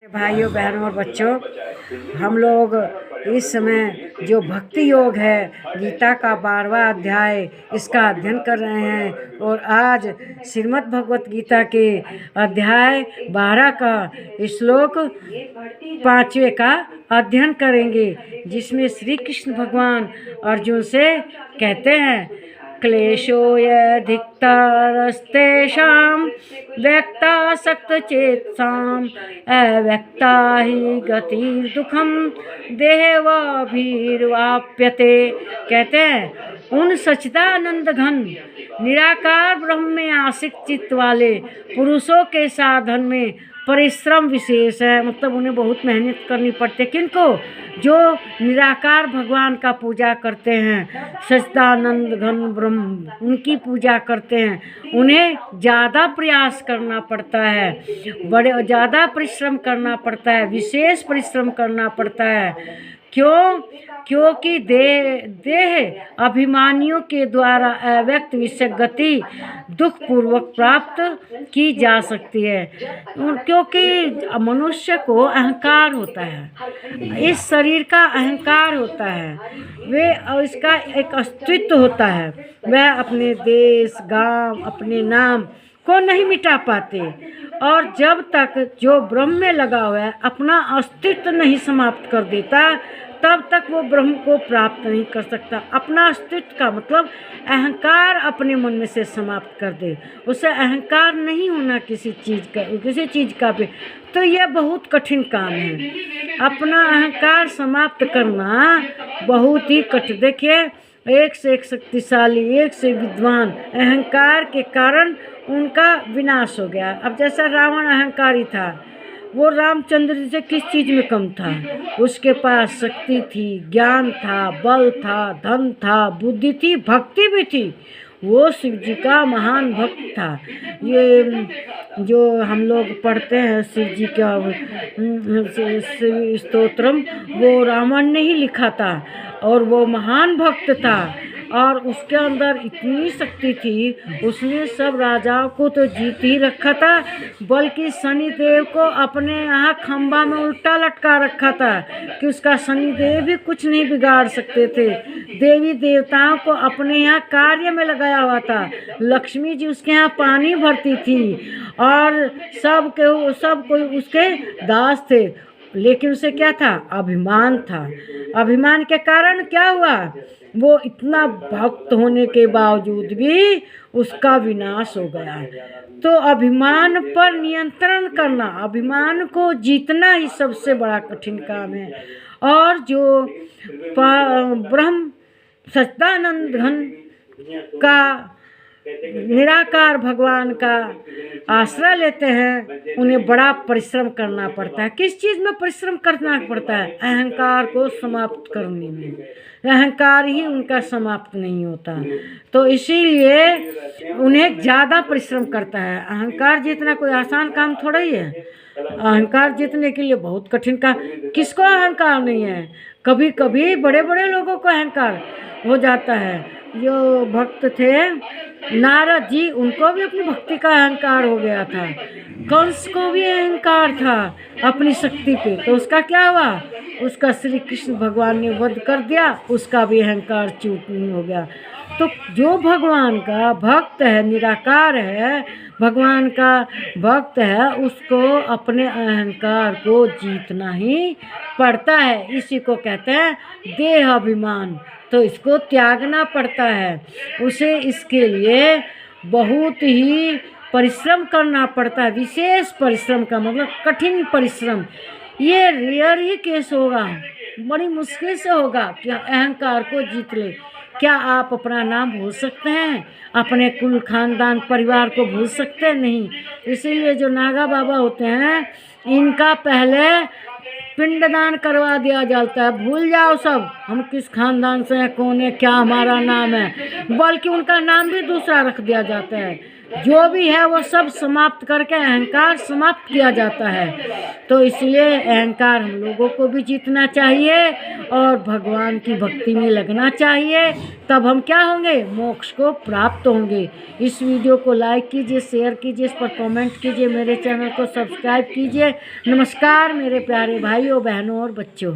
भाइयों बहनों और बच्चों, हम लोग इस समय जो भक्ति योग है गीता का 12वां अध्याय इसका अध्ययन कर रहे हैं। और आज श्रीमद् भगवत गीता के अध्याय 12 का श्लोक 5वें का अध्ययन करेंगे, जिसमें श्री कृष्ण भगवान अर्जुन से कहते हैं, क्लेशोऽयधिकतरस्तेषां व्यक्तासक्तचेतसाम् अव्यक्ता हि गतिर्दुःखं देहवाभिर्वाप्यते। कहते हैं, उन सच्चिदानंद घन निराकार ब्रह्म में आसक्त चित्त वाले पुरुषों के साधन में परिश्रम विशेष है। मतलब उन्हें बहुत मेहनत करनी पड़ती है। किनको? जो निराकार भगवान का पूजा करते हैं, सच्चिदानंद घन ब्रह्म, उनकी पूजा करते हैं, उन्हें ज़्यादा प्रयास करना पड़ता है, बड़े ज़्यादा परिश्रम करना पड़ता है, विशेष परिश्रम करना पड़ता है। क्यों? क्योंकि देह अभिमानियों के द्वारा अव्यक्त विषय गति दुख पूर्वक प्राप्त की जा सकती है। क्योंकि मनुष्य को अहंकार होता है, इस शरीर का अहंकार होता है, वे इसका एक अस्तित्व होता है। वह अपने देश, गांव, अपने नाम को नहीं मिटा पाते, और जब तक जो ब्रह्म में लगा हुआ है अपना अस्तित्व नहीं समाप्त कर देता, तब तक वो ब्रह्म को प्राप्त नहीं कर सकता। अपना अस्तित्व का मतलब अहंकार अपने मन में से समाप्त कर दे, उसे अहंकार नहीं होना किसी चीज़ का भी। तो यह बहुत कठिन काम है, अपना अहंकार समाप्त करना बहुत ही कठिन। देखिए, एक से एक शक्तिशाली, एक से विद्वान, अहंकार के कारण उनका विनाश हो गया। अब जैसा रावण अहंकारी था, वो रामचंद्र जी से किस चीज़ में कम था? उसके पास शक्ति थी, ज्ञान था, बल था, धन था, बुद्धि थी, भक्ति भी थी। वो शिव जी का महान भक्त था। ये जो हम लोग पढ़ते हैं शिव जी का शिव स्तोत्रम, वो रावण ने ही लिखा था, और वो महान भक्त था, और उसके अंदर इतनी शक्ति थी, उसने सब राजाओं को तो जीत ही रखा था, बल्कि शनिदेव को अपने यहाँ खंबा में उल्टा लटका रखा था कि उसका शनिदेव भी कुछ नहीं बिगाड़ सकते थे। देवी देवताओं को अपने यहाँ कार्य में लगाया हुआ था। लक्ष्मी जी उसके यहाँ पानी भरती थी, और सब कोई उसके दास थे। लेकिन उसे क्या था? अभिमान था। अभिमान के कारण क्या हुआ? वो इतना भक्त होने के बावजूद भी उसका विनाश हो गया। तो अभिमान पर नियंत्रण करना, अभिमान को जीतना ही सबसे बड़ा कठिन काम है। और जो ब्रह्म सच्चिदानंद घन का निराकार भगवान का आश्रय लेते हैं, उन्हें बड़ा परिश्रम करना पड़ता है। किस चीज़ में परिश्रम करना पड़ता है? अहंकार को समाप्त करने में। अहंकार ही उनका समाप्त नहीं होता, तो इसीलिए उन्हें ज़्यादा परिश्रम करता है। अहंकार जीतना कोई आसान काम थोड़ा ही है। अहंकार जीतने के लिए बहुत कठिन काम। किसको अहंकार नहीं है? कभी कभी बड़े बड़े लोगों को अहंकार हो जाता है। जो भक्त थे नारद जी, उनको भी अपनी भक्ति का अहंकार हो गया था। कंस को भी अहंकार था अपनी शक्ति पे, तो उसका क्या हुआ? उसका श्री कृष्ण भगवान ने वध कर दिया, उसका भी अहंकार चूर्ण हो गया। तो जो भगवान का भक्त है, निराकार है, भगवान का भक्त है, उसको अपने अहंकार को जीतना ही पड़ता है। इसी को कहते हैं देह अभिमान। तो इसको त्यागना पड़ता है उसे। इसके लिए बहुत ही परिश्रम करना पड़ता है। विशेष परिश्रम का मतलब कठिन परिश्रम। ये रेयर ही केस होगा, बड़ी मुश्किल से होगा कि अहंकार को जीत ले। क्या आप अपना नाम भूल सकते हैं? अपने कुल खानदान परिवार को भूल सकते हैं? नहीं। इसीलिए जो नागा बाबा होते हैं, इनका पहले पिंडदान करवा दिया जाता है। भूल जाओ सब, हम किस खानदान से हैं, कौन है, क्या हमारा नाम है, बल्कि उनका नाम भी दूसरा रख दिया जाता है। जो भी है वो सब समाप्त करके अहंकार समाप्त किया जाता है। तो इसलिए अहंकार हम लोगों को भी जीतना चाहिए और भगवान की भक्ति में लगना चाहिए, तब हम क्या होंगे, मोक्ष को प्राप्त होंगे। इस वीडियो को लाइक कीजिए, शेयर कीजिए, इस पर कमेंट कीजिए, मेरे चैनल को सब्सक्राइब कीजिए। नमस्कार मेरे प्यारे भाइयों, बहनों और बच्चों।